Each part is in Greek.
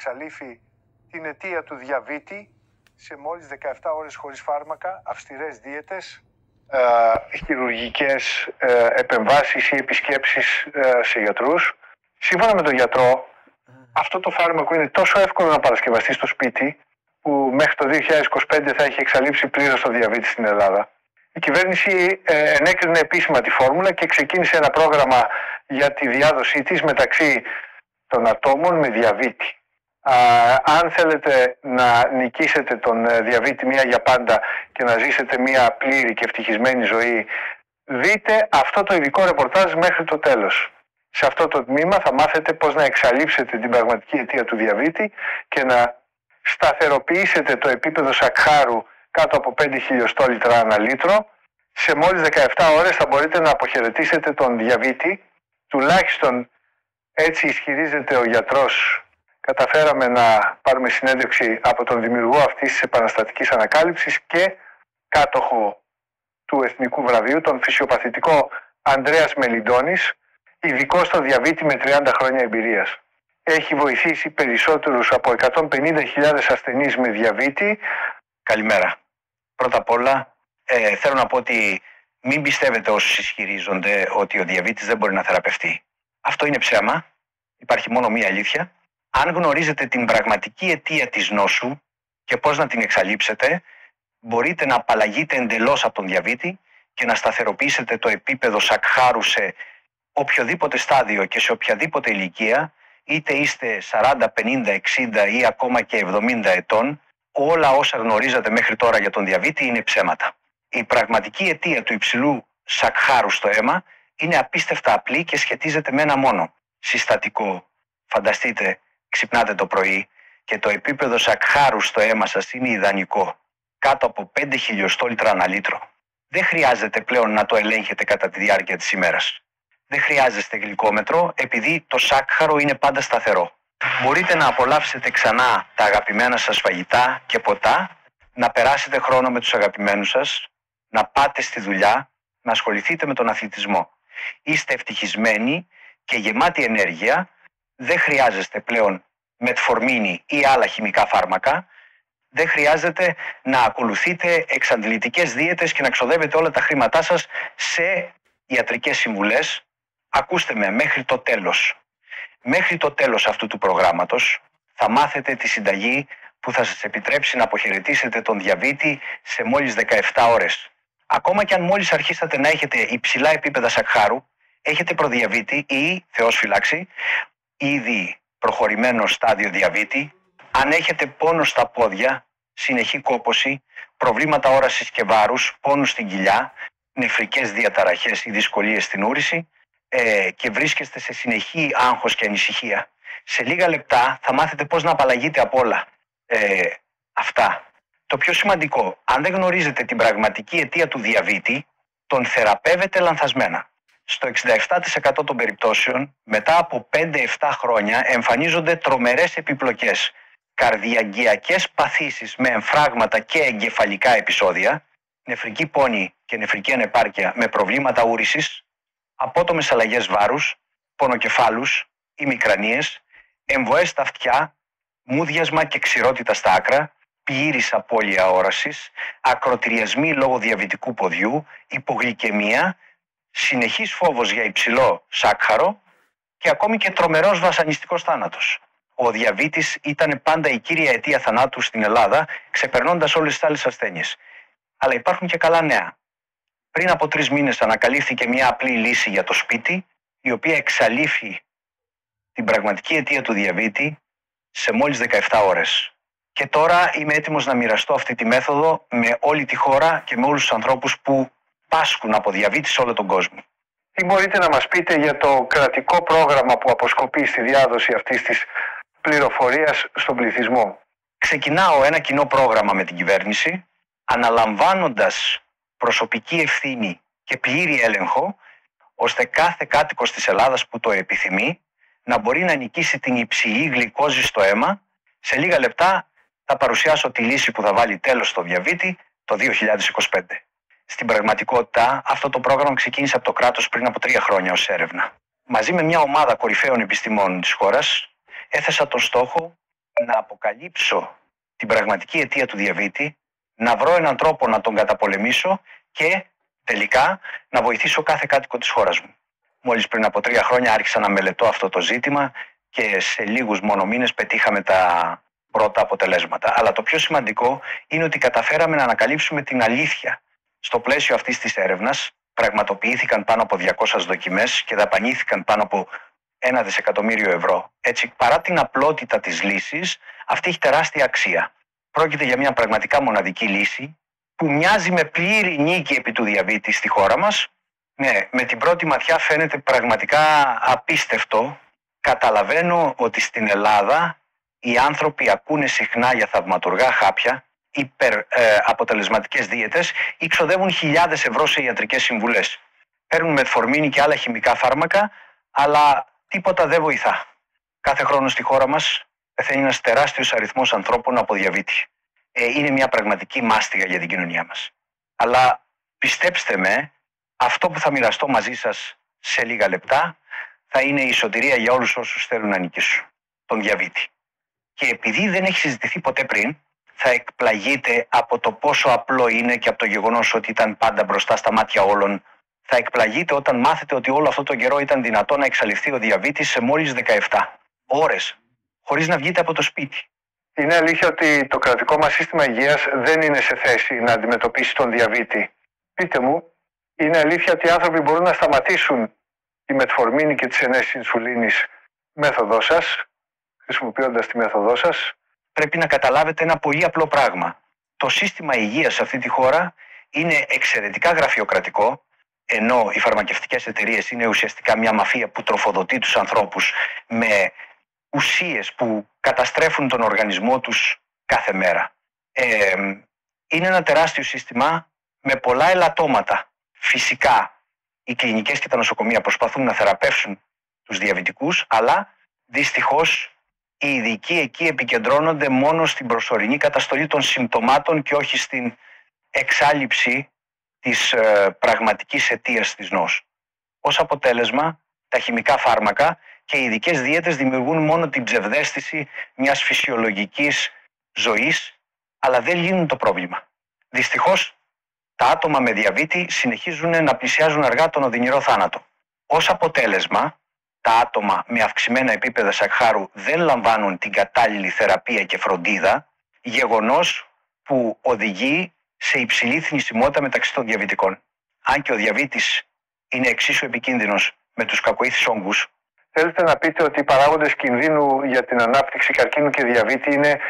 εξαλείφει την αιτία του διαβήτη σε μόλις 17 ώρες χωρίς φάρμακα, αυστηρές δίαιτες, χειρουργικές επεμβάσεις ή επισκέψεις σε γιατρούς. Σύμφωνα με τον γιατρό, αυτό το φάρμακο είναι τόσο εύκολο να παρασκευαστεί στο σπίτι, που μέχρι το 2025 θα έχει εξαλείψει πλήρως το διαβήτη στην Ελλάδα. Η κυβέρνηση ενέκρινε επίσημα τη φόρμουλα και ξεκίνησε ένα πρόγραμμα για τη διάδοσή της μεταξύ των ατόμων με διαβήτη. Αν θέλετε να νικήσετε τον διαβήτη μία για πάντα και να ζήσετε μία πλήρη και ευτυχισμένη ζωή, δείτε αυτό το ειδικό ρεπορτάζ μέχρι το τέλος. Σε αυτό το τμήμα θα μάθετε πώς να εξαλείψετε την πραγματική αιτία του διαβήτη και να σταθεροποιήσετε το επίπεδο σακχάρου κάτω από 5 χιλιοστόλιτρα ανά λίτρο. Σε μόλις 17 ώρες θα μπορείτε να αποχαιρετήσετε τον διαβήτη. Τουλάχιστον έτσι ισχυρίζεται ο γιατρός. Καταφέραμε να πάρουμε συνέντευξη από τον δημιουργό αυτής της επαναστατικής ανακάλυψης και κάτοχο του Εθνικού Βραβείου, τον φυσιοπαθητικό Ανδρέας Μελιντώνης, ειδικό στο διαβήτη με 30 χρόνια εμπειρίας. Έχει βοηθήσει περισσότερους από 150.000 ασθενείς με διαβήτη. Καλημέρα. Πρώτα απ' όλα θέλω να πω ότι μην πιστεύετε όσους ισχυρίζονται ότι ο διαβήτης δεν μπορεί να θεραπευτεί. Αυτό είναι ψέμα. Υπάρχει μόνο μία αλήθεια. Αν γνωρίζετε την πραγματική αιτία της νόσου και πώς να την εξαλείψετε, μπορείτε να απαλλαγείτε εντελώς από τον διαβήτη και να σταθεροποιήσετε το επίπεδο σακχάρου σε οποιοδήποτε στάδιο και σε οποιαδήποτε ηλικία, είτε είστε 40, 50, 60 ή ακόμα και 70 ετών, όλα όσα γνωρίζατε μέχρι τώρα για τον διαβήτη είναι ψέματα. Η πραγματική αιτία του υψηλού σακχάρου στο αίμα είναι απίστευτα απλή και σχετίζεται με ένα μόνο συστατικό. Φανταστείτε, ξυπνάτε το πρωί και το επίπεδο σακχάρου στο αίμα σας είναι ιδανικό, κάτω από 5 χιλιοστόλιτρα ανά λίτρο. Δεν χρειάζεται πλέον να το ελέγχετε κατά τη διάρκεια της ημέρας. Δεν χρειάζεστε γλυκόμετρο, επειδή το σάκχαρο είναι πάντα σταθερό. Μπορείτε να απολαύσετε ξανά τα αγαπημένα σας φαγητά και ποτά, να περάσετε χρόνο με τους αγαπημένους σας, να πάτε στη δουλειά, να ασχοληθείτε με τον αθλητισμό. Είστε ευτυχισμένοι και γεμάτοι ενέργεια, δεν χρειάζεστε πλέον μετφορμίνη ή άλλα χημικά φάρμακα, δεν χρειάζεται να ακολουθείτε εξαντλητικές δίαιτες και να ξοδεύετε όλα τα χρήματά σας σε ιατρικές συμβουλές. Ακούστε με μέχρι το τέλος. Μέχρι το τέλος αυτού του προγράμματος θα μάθετε τη συνταγή που θα σας επιτρέψει να αποχαιρετήσετε τον διαβήτη σε μόλις 17 ώρες. Ακόμα και αν μόλις αρχίσατε να έχετε υψηλά επίπεδα σακχάρου, έχετε προδιαβήτη ή, Θεός φυλάξει, ήδη προχωρημένο στάδιο διαβήτη, αν έχετε πόνο στα πόδια, συνεχή κόπωση, προβλήματα όρασης και βάρους, πόνους στην κοιλιά, νεφρικές διαταραχές ή δυσκολίες στην ούρηση και βρίσκεστε σε συνεχή άγχος και ανησυχία. Σε λίγα λεπτά θα μάθετε πώς να απαλλαγείτε από όλα αυτά. Το πιο σημαντικό, αν δεν γνωρίζετε την πραγματική αιτία του διαβήτη, τον θεραπεύετε λανθασμένα. Στο 67% των περιπτώσεων, μετά από 5-7 χρόνια εμφανίζονται τρομερές επιπλοκές, καρδιαγγειακές παθήσεις με εμφράγματα και εγκεφαλικά επεισόδια, νεφρική πόνη και νεφρική ανεπάρκεια με προβλήματα ούρησης, απότομες αλλαγές βάρους, πονοκεφάλους, ημικρανίες, εμβοές στα αυτιά, μούδιασμα και ξηρότητα στα άκρα, πλήρης απώλεια όρασης, ακροτηριασμοί λόγω διαβητικού ποδιού, υπογλυκαιμία, συνεχής φόβος για υψηλό σάκχαρο και ακόμη και τρομερός βασανιστικός θάνατος. Ο διαβήτης ήταν πάντα η κύρια αιτία θανάτου στην Ελλάδα, ξεπερνώντας όλες τις άλλες ασθένειες. Αλλά υπάρχουν και καλά νέα. Πριν από 3 μήνες ανακαλύφθηκε μια απλή λύση για το σπίτι, η οποία εξαλείφει την πραγματική αιτία του διαβήτη σε μόλις 17 ώρες. Και τώρα είμαι έτοιμος να μοιραστώ αυτή τη μέθοδο με όλη τη χώρα και με όλους τους ανθρώπους που πάσχουν από διαβήτη σε όλο τον κόσμο. Τι μπορείτε να μας πείτε για το κρατικό πρόγραμμα που αποσκοπεί στη διάδοση αυτής της πληροφορίας στον πληθυσμό? Ξεκινάω ένα κοινό πρόγραμμα με την κυβέρνηση, αναλαμβάνοντας προσωπική ευθύνη και πλήρη έλεγχο, ώστε κάθε κάτοικος της Ελλάδας που το επιθυμεί να μπορεί να νικήσει την υψηλή γλυκόζη στο αίμα. Σε λίγα λεπτά θα παρουσιάσω τη λύση που θα βάλει τέλος στο διαβήτη το 2025. Στην πραγματικότητα, αυτό το πρόγραμμα ξεκίνησε από το κράτος πριν από 3 χρόνια ως έρευνα. Μαζί με μια ομάδα κορυφαίων επιστημόνων της χώρας, έθεσα τον στόχο να αποκαλύψω την πραγματική αιτία του διαβήτη, να βρω έναν τρόπο να τον καταπολεμήσω και τελικά να βοηθήσω κάθε κάτοικο της χώρας μου. Μόλις πριν από 3 χρόνια άρχισα να μελετώ αυτό το ζήτημα και σε λίγους μόνο μήνες πετύχαμε τα πρώτα αποτελέσματα. Αλλά το πιο σημαντικό είναι ότι καταφέραμε να ανακαλύψουμε την αλήθεια. Στο πλαίσιο αυτής της έρευνας πραγματοποιήθηκαν πάνω από 200 δοκιμές και δαπανήθηκαν πάνω από 1 δισεκατομμύριο ευρώ. Έτσι, παρά την απλότητα της λύσης, αυτή έχει τεράστια αξία. Πρόκειται για μια πραγματικά μοναδική λύση που μοιάζει με πλήρη νίκη επί του διαβήτη στη χώρα μας. Ναι, με την πρώτη ματιά φαίνεται πραγματικά απίστευτο. Καταλαβαίνω ότι στην Ελλάδα οι άνθρωποι ακούνε συχνά για θαυματουργά χάπια, αποτελεσματικές δίαιτες ή ξοδεύουν χιλιάδες ευρώ σε ιατρικές συμβουλές. Παίρνουν μετφορμίνη και άλλα χημικά φάρμακα, αλλά τίποτα δεν βοηθά. Κάθε χρόνο στη χώρα μας πεθαίνει ένας τεράστιος αριθμός ανθρώπων από διαβήτη. Είναι μια πραγματική μάστιγα για την κοινωνία μας. Αλλά πιστέψτε με, αυτό που θα μοιραστώ μαζί σας σε λίγα λεπτά θα είναι η σωτηρία για όλους όσους θέλουν να νικήσουν τον διαβήτη. Και επειδή δεν έχει συζητηθεί ποτέ πριν, θα εκπλαγείτε από το πόσο απλό είναι και από το γεγονός ότι ήταν πάντα μπροστά στα μάτια όλων. Θα εκπλαγείτε όταν μάθετε ότι όλο αυτό το καιρό ήταν δυνατό να εξαλειφθεί ο διαβήτης σε μόλις 17 ώρες, χωρίς να βγείτε από το σπίτι. Είναι αλήθεια ότι το κρατικό μας σύστημα υγείας δεν είναι σε θέση να αντιμετωπίσει τον διαβήτη. Πείτε μου, είναι αλήθεια ότι οι άνθρωποι μπορούν να σταματήσουν τη μετφορμίνη και τις ενέσεις ινσουλίνης μέθοδό σας, χρησιμοποιώντας τη μέθοδό σας? Πρέπει να καταλάβετε ένα πολύ απλό πράγμα. Το σύστημα υγείας σε αυτή τη χώρα είναι εξαιρετικά γραφειοκρατικό, ενώ οι φαρμακευτικές εταιρείες είναι ουσιαστικά μια μαφία που τροφοδοτεί τους ανθρώπους με ουσίες που καταστρέφουν τον οργανισμό τους κάθε μέρα. Είναι ένα τεράστιο σύστημα με πολλά ελαττώματα. Φυσικά, οι κλινικές και τα νοσοκομεία προσπαθούν να θεραπεύσουν τους διαβητικούς, αλλά δυστυχώς οι ειδικοί εκεί επικεντρώνονται μόνο στην προσωρινή καταστολή των συμπτωμάτων και όχι στην εξάλειψη της πραγματικής αιτίας της νόσου. Ως αποτέλεσμα, τα χημικά φάρμακα και οι ειδικές δίαιτες δημιουργούν μόνο την ψευδαίσθηση μιας φυσιολογικής ζωής, αλλά δεν λύνουν το πρόβλημα. Δυστυχώς, τα άτομα με διαβήτη συνεχίζουν να πλησιάζουν αργά τον οδυνηρό θάνατο. Ως αποτέλεσμα, τα άτομα με αυξημένα επίπεδα σακχάρου δεν λαμβάνουν την κατάλληλη θεραπεία και φροντίδα, γεγονός που οδηγεί σε υψηλή θνησιμότητα μεταξύ των διαβητικών. Αν και ο διαβήτης είναι εξίσου επικίνδυνος με τους κακοήθης όγκους. Θέλετε να πείτε ότι οι παράγοντες κινδύνου για την ανάπτυξη καρκίνου και διαβήτη είναι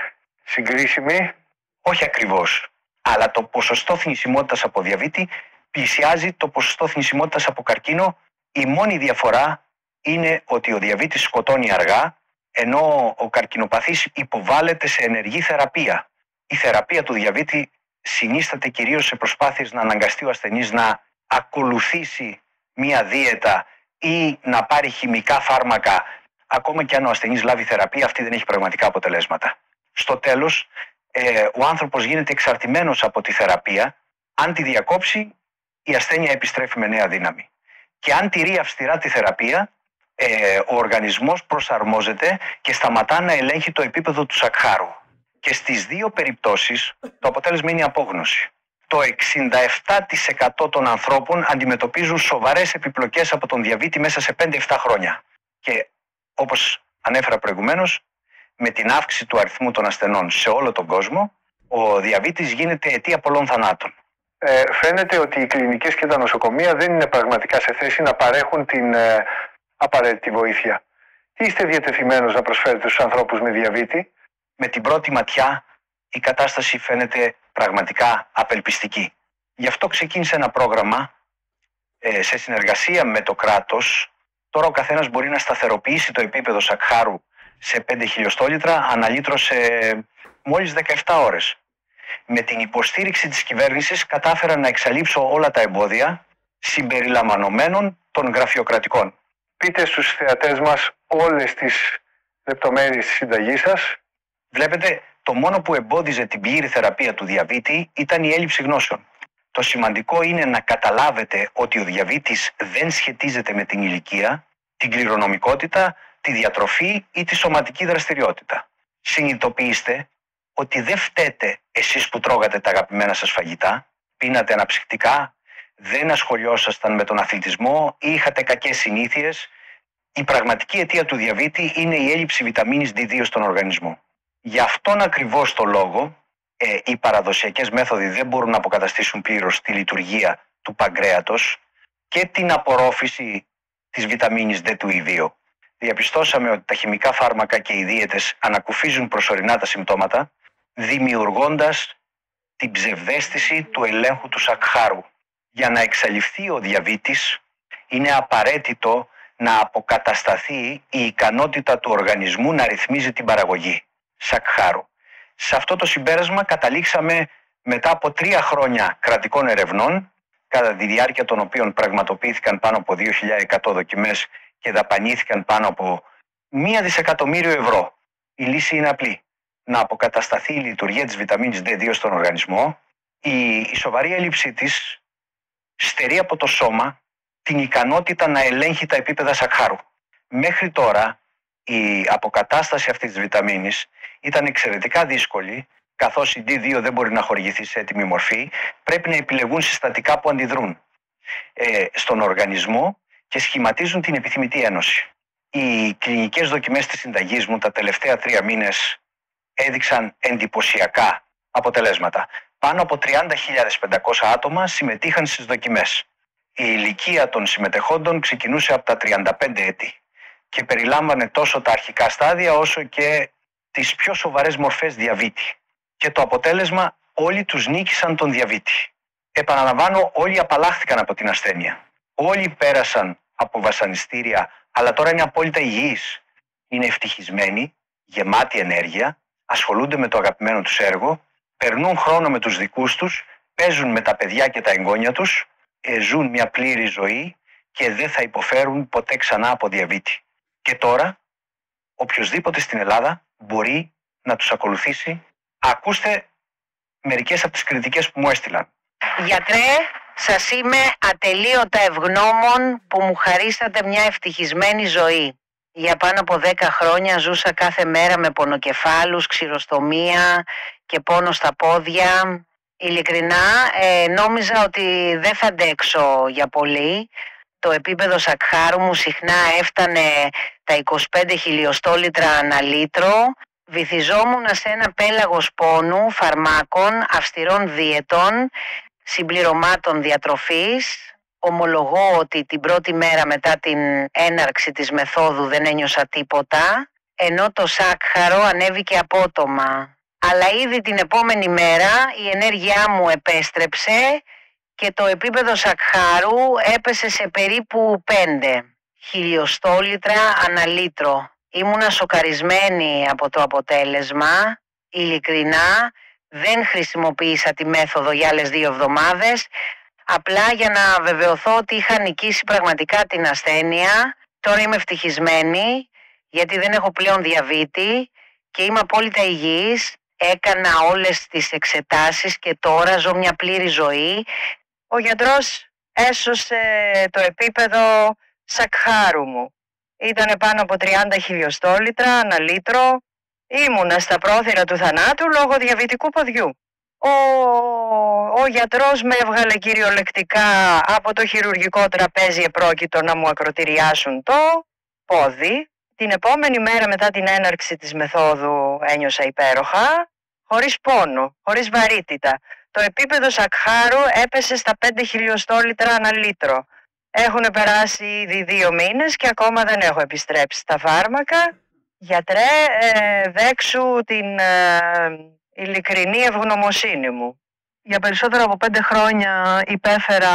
συγκρίσιμοι? Όχι ακριβώς. Αλλά το ποσοστό θνησιμότητας από διαβήτη πλησιάζει το ποσοστό θνησιμότητας από καρκίνο. Η μόνη διαφορά είναι ότι ο διαβήτης σκοτώνει αργά, ενώ ο καρκινοπαθής υποβάλλεται σε ενεργή θεραπεία. Η θεραπεία του διαβήτη συνίσταται κυρίως σε προσπάθειες να αναγκαστεί ο ασθενής να ακολουθήσει μία δίαιτα ή να πάρει χημικά φάρμακα. Ακόμα και αν ο ασθενής λάβει θεραπεία, αυτή δεν έχει πραγματικά αποτελέσματα. Στο τέλος, ο άνθρωπος γίνεται εξαρτημένος από τη θεραπεία. Αν τη διακόψει, η ασθένεια επιστρέφει με νέα δύναμη. Και αν τηρεί αυστηρά τη θεραπεία, ο οργανισμός προσαρμόζεται και σταματά να ελέγχει το επίπεδο του σακχάρου. Και στις δύο περιπτώσεις το αποτέλεσμα είναι η απόγνωση. Το 67% των ανθρώπων αντιμετωπίζουν σοβαρές επιπλοκές από τον διαβήτη μέσα σε 5-7 χρόνια. Και όπως ανέφερα προηγουμένως, με την αύξηση του αριθμού των ασθενών σε όλο τον κόσμο, ο διαβήτης γίνεται αιτία πολλών θανάτων. Φαίνεται ότι οι κλινικές και τα νοσοκομεία δεν είναι πραγματικά σε θέση να παρέχουν την απαραίτητη βοήθεια. Τι είστε διατεθειμένος να προσφέρετε στους ανθρώπους με διαβήτη? Με την πρώτη ματιά η κατάσταση φαίνεται πραγματικά απελπιστική. Γι' αυτό ξεκίνησε ένα πρόγραμμα σε συνεργασία με το κράτος. Τώρα ο καθένας μπορεί να σταθεροποιήσει το επίπεδο σακχάρου σε 5 χιλιοστόλιτρα αναλύτρο σε μόλις 17 ώρες. Με την υποστήριξη της κυβέρνησης κατάφερα να εξαλείψω όλα τα εμπόδια συμπεριλαμβανομένων των γραφειοκρατικών. Πείτε στους θεατές μας όλες τις λεπτομέρειες της συνταγής σας. Βλέπετε, το μόνο που εμπόδιζε την πλήρη θεραπεία του διαβήτη ήταν η έλλειψη γνώσεων. Το σημαντικό είναι να καταλάβετε ότι ο διαβήτης δεν σχετίζεται με την ηλικία, την κληρονομικότητα, τη διατροφή ή τη σωματική δραστηριότητα. συνειδητοποιήστε ότι δεν φταίτε εσείς που τρώγατε τα αγαπημένα σας φαγητά, πίνατε αναψυκτικά, δεν ασχολιόσασταν με τον αθλητισμό ή είχατε κακές συνήθειες. Η πραγματική αιτία του διαβήτη είναι η έλλειψη βιταμίνης D2 στον οργανισμό. Γι' αυτόν ακριβώς το λόγο οι παραδοσιακές μέθοδοι δεν μπορούν να αποκαταστήσουν πλήρως τη λειτουργία του παγκρέατος και την απορρόφηση της βιταμίνης D2. Διαπιστώσαμε ότι τα χημικά φάρμακα και οι δίαιτες ανακουφίζουν προσωρινά τα συμπτώματα, δημιουργώντας την ψευδαίσθηση του ελέγχου του σακχάρου. Για να εξαλειφθεί ο διαβήτης είναι απαραίτητο να αποκατασταθεί η ικανότητα του οργανισμού να ρυθμίζει την παραγωγή σακχάρου. Σε αυτό το συμπέρασμα καταλήξαμε μετά από 3 χρόνια κρατικών ερευνών, κατά τη διάρκεια των οποίων πραγματοποιήθηκαν πάνω από 2.100 δοκιμές και δαπανήθηκαν πάνω από 1 δισεκατομμύριο ευρώ. Η λύση είναι απλή. Να αποκατασταθεί η λειτουργία της βιταμίνης D2 στον οργανισμό. Η σοβαρή έλλειψη της στερεί από το σώμα την ικανότητα να ελέγχει τα επίπεδα σακχάρου. Μέχρι τώρα η αποκατάσταση αυτής της βιταμίνης ήταν εξαιρετικά δύσκολη, καθώς η D2 δεν μπορεί να χορηγηθεί σε έτοιμη μορφή, πρέπει να επιλεγούν συστατικά που αντιδρούν στον οργανισμό και σχηματίζουν την επιθυμητή ένωση. Οι κλινικές δοκιμές της συνταγής μου τα τελευταία 3 μήνες έδειξαν εντυπωσιακά αποτελέσματα. Πάνω από 30.500 άτομα συμμετείχαν στις δοκιμές. Η ηλικία των συμμετεχόντων ξεκινούσε από τα 35 έτη και περιλάμβανε τόσο τα αρχικά στάδια όσο και τις πιο σοβαρές μορφές διαβήτη. Και το αποτέλεσμα, όλοι τους νίκησαν τον διαβήτη. Επαναλαμβάνω, όλοι απαλλάχθηκαν από την ασθένεια. Όλοι πέρασαν από βασανιστήρια, αλλά τώρα είναι απόλυτα υγιείς. Είναι ευτυχισμένοι, γεμάτοι ενέργεια, ασχολούνται με το αγαπημένο τους έργο, περνούν χρόνο με τους δικούς τους, παίζουν με τα παιδιά και τα εγγόνια τους, ζουν μια πλήρη ζωή και δεν θα υποφέρουν ποτέ ξανά από διαβήτη. Και τώρα, οποιοσδήποτε στην Ελλάδα μπορεί να τους ακολουθήσει. Ακούστε μερικές από τις κριτικές που μου έστειλαν. Γιατρέ, σας είμαι ατελείωτα ευγνώμων που μου χαρίσατε μια ευτυχισμένη ζωή. Για πάνω από 10 χρόνια ζούσα κάθε μέρα με πονοκεφάλους, ξηροστομία και πόνο στα πόδια. Ειλικρινά νόμιζα ότι δεν θα αντέξω για πολύ. Το επίπεδο σακχάρου μου συχνά έφτανε τα 25 χιλιοστόλιτρα ανά λίτρο. Βυθιζόμουν σε ένα πέλαγος πόνου, φαρμάκων, αυστηρών δίαιτων, συμπληρωμάτων διατροφής. Ομολογώ ότι την πρώτη μέρα μετά την έναρξη της μεθόδου δεν ένιωσα τίποτα, ενώ το σάκχαρο ανέβηκε απότομα. Αλλά ήδη την επόμενη μέρα η ενέργειά μου επέστρεψε και το επίπεδο σακχάρου έπεσε σε περίπου 5 χιλιοστόλιτρα ανά λίτρο. Ήμουνα σοκαρισμένη από το αποτέλεσμα. Ειλικρινά δεν χρησιμοποίησα τη μέθοδο για άλλες 2 εβδομάδες, απλά για να βεβαιωθώ ότι είχα νικήσει πραγματικά την ασθένεια. Τώρα είμαι ευτυχισμένη γιατί δεν έχω πλέον διαβήτη και είμαι απόλυτα υγιής. Έκανα όλες τις εξετάσεις και τώρα ζω μια πλήρη ζωή. Ο γιατρός έσωσε το επίπεδο σακχάρου μου. Ήτανε πάνω από 30 χιλιοστόλιτρα ανά λίτρο. Ήμουνα στα πρόθυρα του θανάτου λόγω διαβητικού ποδιού. Ο γιατρός με έβγαλε κυριολεκτικά από το χειρουργικό τραπέζι, επρόκειτο να μου ακροτηριάσουν το πόδι. Την επόμενη μέρα μετά την έναρξη της μεθόδου ένιωσα υπέροχα, χωρίς πόνο, χωρίς βαρύτητα. Το επίπεδο σακχάρου έπεσε στα 5 χιλιοστόλιτρα ανά λίτρο. Έχουν περάσει ήδη 2 μήνες και ακόμα δεν έχω επιστρέψει στα φάρμακα. Γιατρέ, δέξου την ειλικρινή ευγνωμοσύνη μου. Για περισσότερο από 5 χρόνια υπέφερα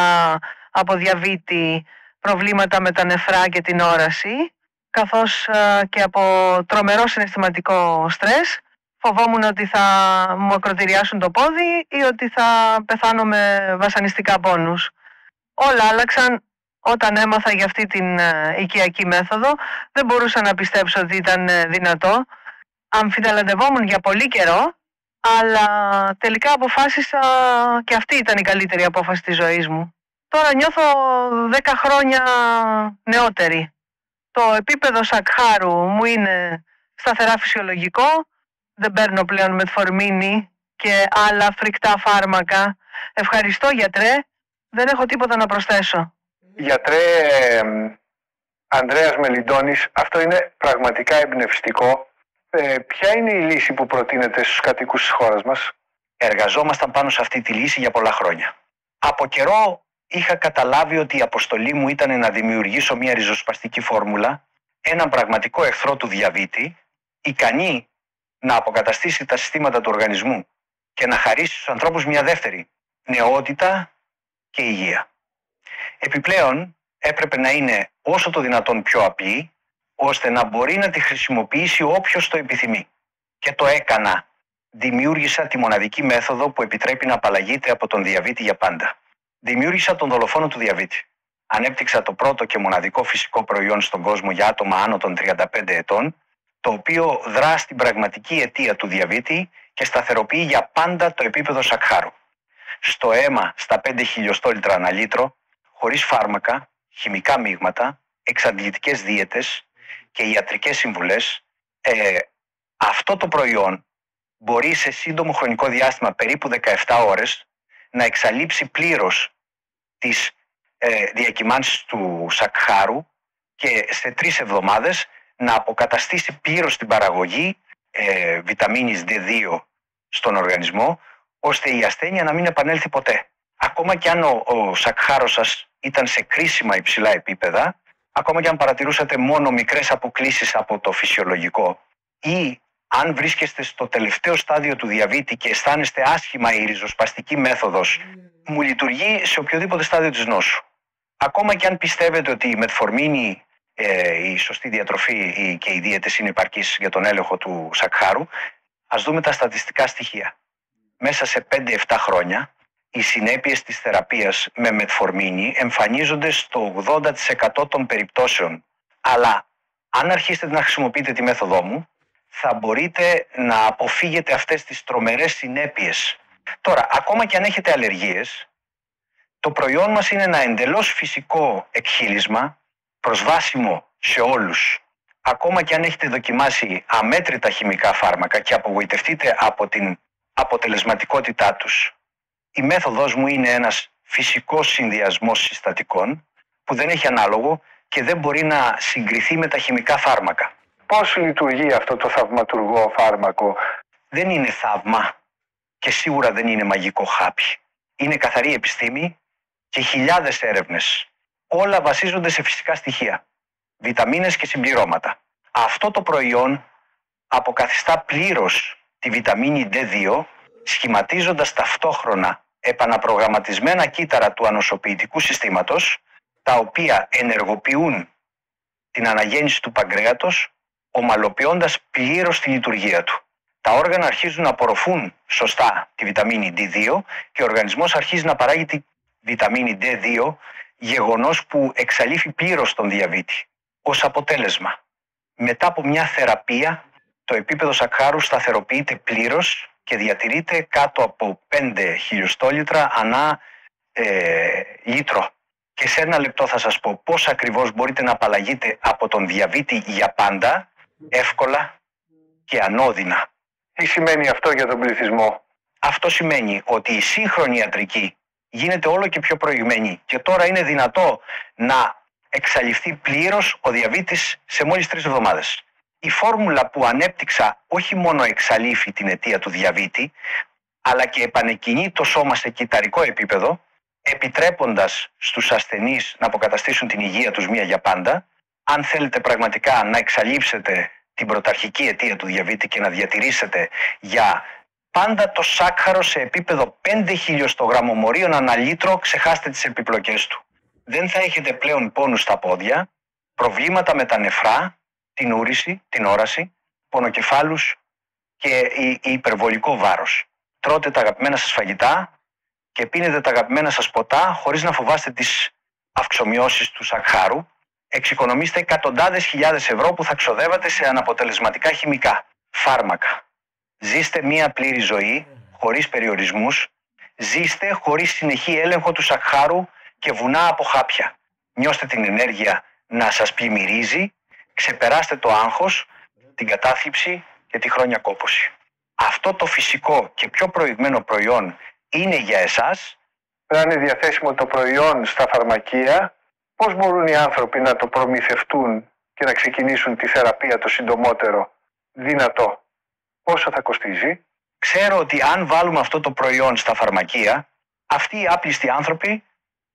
από διαβήτη, προβλήματα με τα νεφρά και την όραση, καθώς και από τρομερό συναισθηματικό στρες. Φοβόμουν ότι θα μου ακροτηριάσουν το πόδι ή ότι θα πεθάνω με βασανιστικά πόνους. Όλα άλλαξαν όταν έμαθα για αυτή την οικιακή μέθοδο. Δεν μπορούσα να πιστέψω ότι ήταν δυνατό. Αμφιταλαντευόμουν για πολύ καιρό, αλλά τελικά αποφάσισα και αυτή ήταν η καλύτερη απόφαση της ζωής μου. Τώρα νιώθω 10 χρόνια νεότερη. Το επίπεδο σακχάρου μου είναι σταθερά φυσιολογικό. δεν παίρνω πλέον μετφορμίνη και άλλα φρικτά φάρμακα. Ευχαριστώ, γιατρέ. Δεν έχω τίποτα να προσθέσω. Γιατρέ Ανδρέας Μελιντώνης, αυτό είναι πραγματικά εμπνευστικό. Ποια είναι η λύση που προτείνεται στους κατοίκους της χώρας μας? Εργαζόμασταν πάνω σε αυτή τη λύση για πολλά χρόνια. Από καιρό είχα καταλάβει ότι η αποστολή μου ήταν να δημιουργήσω μια ριζοσπαστική φόρμουλα, έναν πραγματικό εχθρό του διαβήτη, ικανή να αποκαταστήσει τα συστήματα του οργανισμού και να χαρίσει στους ανθρώπους μια δεύτερη νεότητα και υγεία. Επιπλέον έπρεπε να είναι όσο το δυνατόν πιο απλή, ώστε να μπορεί να τη χρησιμοποιήσει όποιος το επιθυμεί. Και το έκανα. Δημιούργησα τη μοναδική μέθοδο που επιτρέπει να απαλλαγείται από τον διαβήτη για πάντα. Δημιούργησα τον δολοφόνο του διαβήτη. Ανέπτυξα το πρώτο και μοναδικό φυσικό προϊόν στον κόσμο για άτομα άνω των 35 ετών, το οποίο δρά στην πραγματική αιτία του διαβήτη και σταθεροποιεί για πάντα το επίπεδο σακχάρου. Στο αίμα, στα 5 χιλιοστόλιτρα ανά λίτρο, χωρίς φάρμακα, χημικά μείγματα, εξαντλητικές δίαιτες και ιατρικές συμβουλές, αυτό το προϊόν μπορεί σε σύντομο χρονικό διάστημα, περίπου 17 ώρες, να εξαλείψει πλήρως τις διακυμάνσεις του σακχάρου και σε 3 εβδομάδες να αποκαταστήσει πλήρως την παραγωγή βιταμίνης D2 στον οργανισμό, ώστε η ασθένεια να μην επανέλθει ποτέ. Ακόμα και αν ο σακχάρος σας ήταν σε κρίσιμα υψηλά επίπεδα, ακόμα και αν παρατηρούσατε μόνο μικρές αποκλίσεις από το φυσιολογικό, ή αν βρίσκεστε στο τελευταίο στάδιο του διαβήτη και αισθάνεστε άσχημα, η ριζοσπαστική μέθοδος μου λειτουργεί σε οποιοδήποτε στάδιο της νόσου. Ακόμα και αν πιστεύετε ότι η μετφορμίνη, η σωστή διατροφή και οι δίαιτες είναι επαρκείς για τον έλεγχο του σακχάρου, ας δούμε τα στατιστικά στοιχεία. Μέσα σε 5-7 χρόνια, οι συνέπειες της θεραπείας με μετφορμίνη εμφανίζονται στο 80% των περιπτώσεων. Αλλά αν αρχίσετε να χρησιμοποιείτε τη μέθοδό μου, θα μπορείτε να αποφύγετε αυτές τις τρομερές συνέπειες. Τώρα, ακόμα και αν έχετε αλλεργίες, το προϊόν μας είναι ένα εντελώς φυσικό εκχύλισμα, προσβάσιμο σε όλους. Ακόμα και αν έχετε δοκιμάσει αμέτρητα χημικά φάρμακα και απογοητευτείτε από την αποτελεσματικότητά τους, η μέθοδος μου είναι ένας φυσικός συνδυασμός συστατικών που δεν έχει ανάλογο και δεν μπορεί να συγκριθεί με τα χημικά φάρμακα. Πώς λειτουργεί αυτό το θαυματουργό φάρμακο? Δεν είναι θαύμα και σίγουρα δεν είναι μαγικό χάπι. Είναι καθαρή επιστήμη και χιλιάδες έρευνες. Όλα βασίζονται σε φυσικά στοιχεία, βιταμίνες και συμπληρώματα. Αυτό το προϊόν αποκαθιστά πλήρως τη βιταμίνη D2, σχηματίζοντας ταυτόχρονα επαναπρογραμματισμένα κύτταρα του ανοσοποιητικού συστήματος, τα οποία ενεργοποιούν την αναγέννηση του παγκρέατος, ομαλοποιώντας πλήρως τη λειτουργία του. Τα όργανα αρχίζουν να απορροφούν σωστά τη βιταμίνη D2 και ο οργανισμός αρχίζει να παράγει τη βιταμίνη D2, γεγονός που εξαλείφει πλήρως τον διαβήτη. Ως αποτέλεσμα, μετά από μια θεραπεία, το επίπεδο σακχάρου σταθεροποιείται πλήρως και διατηρείται κάτω από 5 χιλιοστόλιτρα ανά λίτρο. Και σε 1 λεπτό θα σας πω πώς ακριβώς μπορείτε να απαλλαγείτε από τον διαβήτη για πάντα, εύκολα και ανώδυνα. Τι σημαίνει αυτό για τον πληθυσμό? Αυτό σημαίνει ότι η σύγχρονη ιατρική γίνεται όλο και πιο προηγμένη και τώρα είναι δυνατό να εξαλειφθεί πλήρως ο διαβήτης σε μόλις 3 εβδομάδες. Η φόρμουλα που ανέπτυξα όχι μόνο εξαλείφει την αιτία του διαβήτη, αλλά και επανεκκινεί το σώμα σε κυταρικό επίπεδο, επιτρέποντας στους ασθενείς να αποκαταστήσουν την υγεία τους μία για πάντα. Αν θέλετε πραγματικά να εξαλείψετε την πρωταρχική αιτία του διαβήτη και να διατηρήσετε για πάντα το σάκχαρο σε επίπεδο 5 χιλιοστογραμμομορίων ανά λίτρο, ξεχάστε τις επιπλοκές του. Δεν θα έχετε πλέον πόνους στα πόδια, προβλήματα με τα νεφρά, την ούρηση, την όραση, πονοκεφάλους και υπερβολικό βάρος. Τρώτε τα αγαπημένα σας φαγητά και πίνετε τα αγαπημένα σας ποτά χωρίς να φοβάστε τις αυξομοιώσεις του σακχάρου. Εξοικονομήστε εκατοντάδες χιλιάδες ευρώ που θα ξοδεύατε σε αναποτελεσματικά χημικά φάρμακα. Ζήστε μία πλήρη ζωή, χωρίς περιορισμούς. Ζήστε χωρίς συνεχή έλεγχο του σακχάρου και βουνά από χάπια. Νιώστε την ενέργεια να σας πλημμυρίζει. Ξεπεράστε το άγχος, την κατάθλιψη και τη χρόνια κόπωση. αυτό το φυσικό και πιο προηγμένο προϊόν είναι για εσάς. Να είναι διαθέσιμο το προϊόν στα φαρμακεία, πώς μπορούν οι άνθρωποι να το προμηθευτούν και να ξεκινήσουν τη θεραπεία το συντομότερο δυνατό? Πόσο θα κοστίζει? Ξέρω ότι αν βάλουμε αυτό το προϊόν στα φαρμακεία, αυτοί οι άπλιστοι άνθρωποι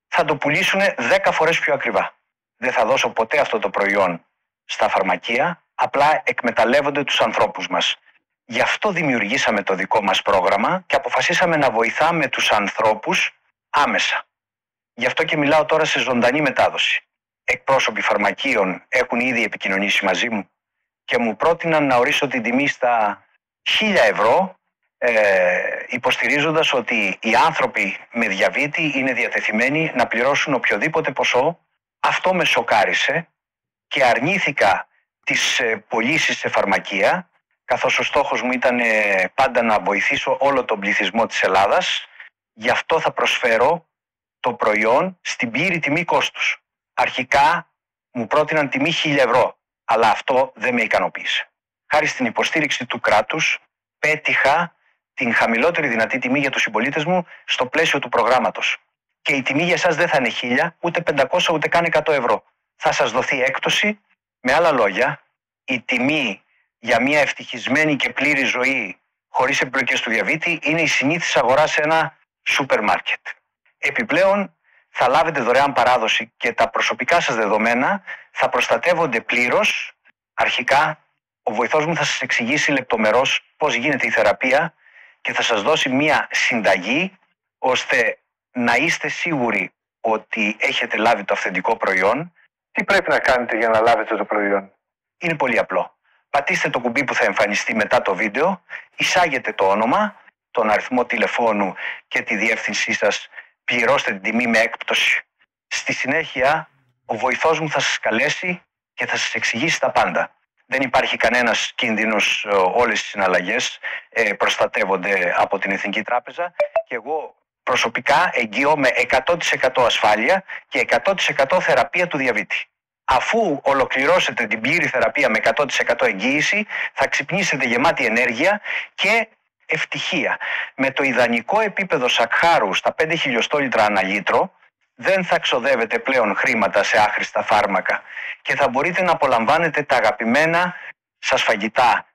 θα το πουλήσουν 10 φορές πιο ακριβά. Δεν θα δώσω ποτέ αυτό το προϊόν στα φαρμακεία, απλά εκμεταλλεύονται τους ανθρώπους μας. Γι' αυτό δημιουργήσαμε το δικό μας πρόγραμμα και αποφασίσαμε να βοηθάμε τους ανθρώπους άμεσα. Γι' αυτό και μιλάω τώρα σε ζωντανή μετάδοση. Εκπρόσωποι φαρμακείων έχουν ήδη επικοινωνήσει μαζί μου και μου πρότειναν να ορίσω την τιμή στα 1.000 ευρώ, υποστηρίζοντας ότι οι άνθρωποι με διαβήτη είναι διατεθειμένοι να πληρώσουν οποιοδήποτε ποσό. Αυτό με σοκάρισε και αρνήθηκα τις πωλήσεις σε φαρμακεία, καθώς ο στόχος μου ήταν πάντα να βοηθήσω όλο τον πληθυσμό της Ελλάδας. Γι' αυτό θα προσφέρω το προϊόν στην πλήρη τιμή κόστους. Αρχικά μου πρότειναν τιμή 1.000 ευρώ, αλλά αυτό δεν με ικανοποίησε. Χάρη στην υποστήριξη του κράτους, πέτυχα την χαμηλότερη δυνατή τιμή για τους συμπολίτες μου στο πλαίσιο του προγράμματος. Και η τιμή για εσάς δεν θα είναι 1.000, ούτε 500, ούτε καν 100 ευρώ. Θα σας δοθεί έκπτωση. Με άλλα λόγια, η τιμή για μια ευτυχισμένη και πλήρη ζωή χωρίς επιπλοκές του διαβήτη είναι η συνήθις αγορά σε ένα σούπερ μάρκετ. Επιπλέον, θα λάβετε δωρεάν παράδοση και τα προσωπικά σας δεδομένα θα προστατεύονται πλήρως. Αρχικά, ο βοηθός μου θα σας εξηγήσει λεπτομερώς πώς γίνεται η θεραπεία και θα σας δώσει μια συνταγή ώστε να είστε σίγουροι ότι έχετε λάβει το αυθεντικό προϊόν. Τι πρέπει να κάνετε για να λάβετε το προϊόν? Είναι πολύ απλό. Πατήστε το κουμπί που θα εμφανιστεί μετά το βίντεο, εισάγετε το όνομα, τον αριθμό τηλεφώνου και τη διεύθυνσή σας, πληρώστε την τιμή με έκπτωση. Στη συνέχεια, ο βοηθός μου θα σας καλέσει και θα σας εξηγήσει τα πάντα. Δεν υπάρχει κανένας κίνδυνος, όλες οι συναλλαγές προστατεύονται από την Εθνική Τράπεζα και εγώ προσωπικά εγγυώμαι 100% ασφάλεια και 100% θεραπεία του διαβήτη. Αφού ολοκληρώσετε την πλήρη θεραπεία με 100% εγγύηση, θα ξυπνήσετε γεμάτη ενέργεια και ευτυχία. Με το ιδανικό επίπεδο σακχάρου στα 5 χιλιοστόλιτρα ανά λίτρο, δεν θα ξοδεύετε πλέον χρήματα σε άχρηστα φάρμακα και θα μπορείτε να απολαμβάνετε τα αγαπημένα σας φαγητά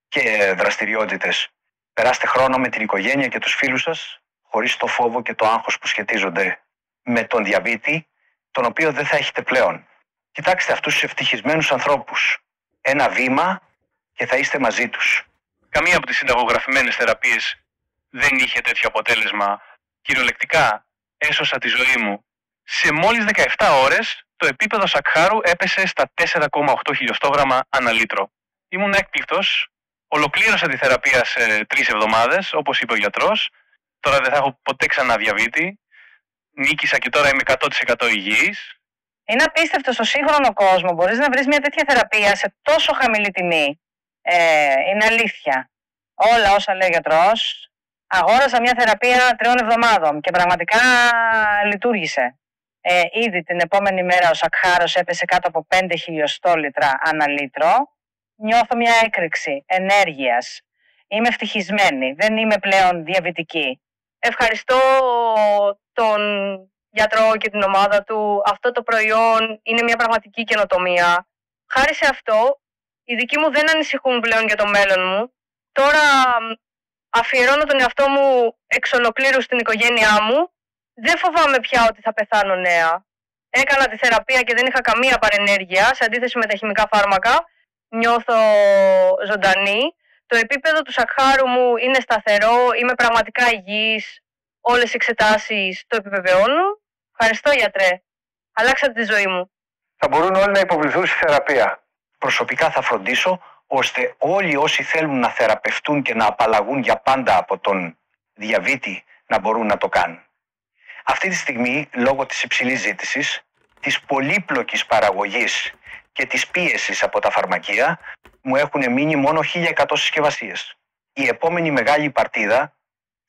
και δραστηριότητες. Περάστε χρόνο με την οικογένεια και τους φίλους σας, χωρίς το φόβο και το άγχος που σχετίζονται με τον διαβήτη, τον οποίο δεν θα έχετε πλέον. Κοιτάξτε αυτούς τους ευτυχισμένους ανθρώπους. Ένα βήμα και θα είστε μαζί τους. Καμία από τις συνταγογραφημένες θεραπείες δεν είχε τέτοιο αποτέλεσμα. Κυριολεκτικά έσωσα τη ζωή μου. Σε μόλις 17 ώρες το επίπεδο σακχάρου έπεσε στα 4,8 χιλιοστόγραμμα ανά λίτρο. Ήμουν έκπληκτος. Ολοκλήρωσα τη θεραπεία σε 3 εβδομάδες, όπως είπε ο γιατρός. Τώρα δεν θα έχω ποτέ ξανά διαβήτη. Νίκησα και τώρα είμαι 100% υγιής. Είναι απίστευτο στο σύγχρονο κόσμο. Μπορείς να βρεις μια τέτοια θεραπεία σε τόσο χαμηλή τιμή. Είναι αλήθεια. Όλα όσα λέει ο γιατρός. Αγόρασα μια θεραπεία 3 εβδομάδων και πραγματικά λειτουργήσε. Ήδη την επόμενη μέρα ο σακχάρος έπεσε κάτω από 5 χιλιοστόλιτρα ανά λίτρο. Νιώθω μια έκρηξη ενέργειας. Είμαι ευτυχισμένη. Δεν είμαι πλέον διαβητική. Ευχαριστώ τον γιατρό και την ομάδα του. Αυτό το προϊόν είναι μια πραγματική καινοτομία. Χάρη σε αυτό, οι δικοί μου δεν ανησυχούν πλέον για το μέλλον μου. Τώρα αφιερώνω τον εαυτό μου εξ ολοκλήρου στην οικογένειά μου. Δεν φοβάμαι πια ότι θα πεθάνω νέα. Έκανα τη θεραπεία και δεν είχα καμία παρενέργεια, σε αντίθεση με τα χημικά φάρμακα. Νιώθω ζωντανή. Το επίπεδο του σακχάρου μου είναι σταθερό, είμαι πραγματικά υγιής. Όλες οι εξετάσεις το επιβεβαιώνουν. Ευχαριστώ γιατρέ. Αλλάξατε τη ζωή μου. Θα μπορούν όλοι να υποβληθούν στη θεραπεία. Προσωπικά θα φροντίσω ώστε όλοι όσοι θέλουν να θεραπευτούν και να απαλλαγούν για πάντα από τον διαβήτη να μπορούν να το κάνουν. Αυτή τη στιγμή, λόγω της υψηλής ζήτησης, της πολύπλοκης παραγωγής και της πίεσης από τα φαρμακεία, μου έχουν μείνει μόνο 1.100 συσκευασίες. Η επόμενη μεγάλη παρτίδα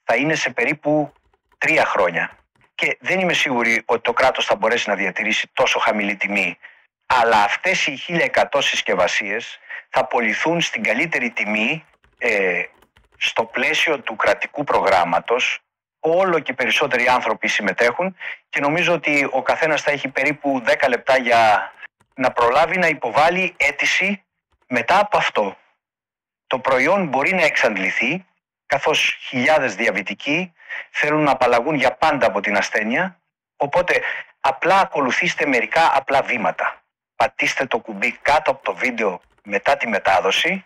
θα είναι σε περίπου 3 χρόνια. Και δεν είμαι σίγουρη ότι το κράτος θα μπορέσει να διατηρήσει τόσο χαμηλή τιμή. Αλλά αυτές οι 1.100 συσκευασίες θα πωληθούν στην καλύτερη τιμή στο πλαίσιο του κρατικού προγράμματος όλο και περισσότεροι άνθρωποι συμμετέχουν και νομίζω ότι ο καθένας θα έχει περίπου 10 λεπτά για να προλάβει να υποβάλει αίτηση. Μετά από αυτό το προϊόν μπορεί να εξαντληθεί, καθώς χιλιάδες διαβητικοί θέλουν να απαλλαγούν για πάντα από την ασθένεια. Οπότε απλά ακολουθήστε μερικά απλά βήματα. Πατήστε το κουμπί κάτω από το βίντεο μετά τη μετάδοση.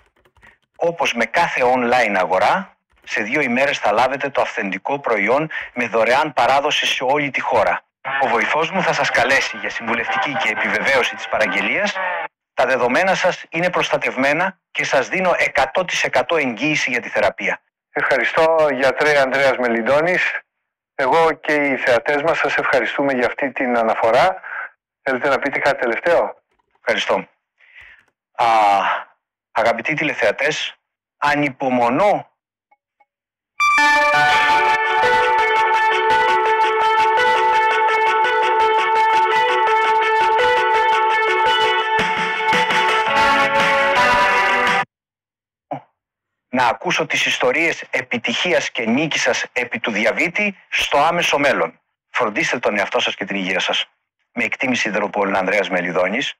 Όπως με κάθε online αγορά, σε 2 ημέρες θα λάβετε το αυθεντικό προϊόν με δωρεάν παράδοση σε όλη τη χώρα. Ο βοηθός μου θα σας καλέσει για συμβουλευτική και επιβεβαίωση της παραγγελίας. Τα δεδομένα σας είναι προστατευμένα και σας δίνω 100% εγγύηση για τη θεραπεία. Ευχαριστώ, γιατρέ Ανδρέας Μελιντώνης. Εγώ και οι θεατές μας σας ευχαριστούμε για αυτή την αναφορά. Θέλετε να πείτε κάτι τελευταίο? Ευχαριστώ. Αγαπητοί τηλεθεατές, ανυπομονώ να ακούσω τις ιστορίες επιτυχίας και νίκης σας επί του διαβήτη στο άμεσο μέλλον. Φροντίστε τον εαυτό σας και την υγεία σας. Με εκτίμηση, Ανδρέας Μελιδώνης.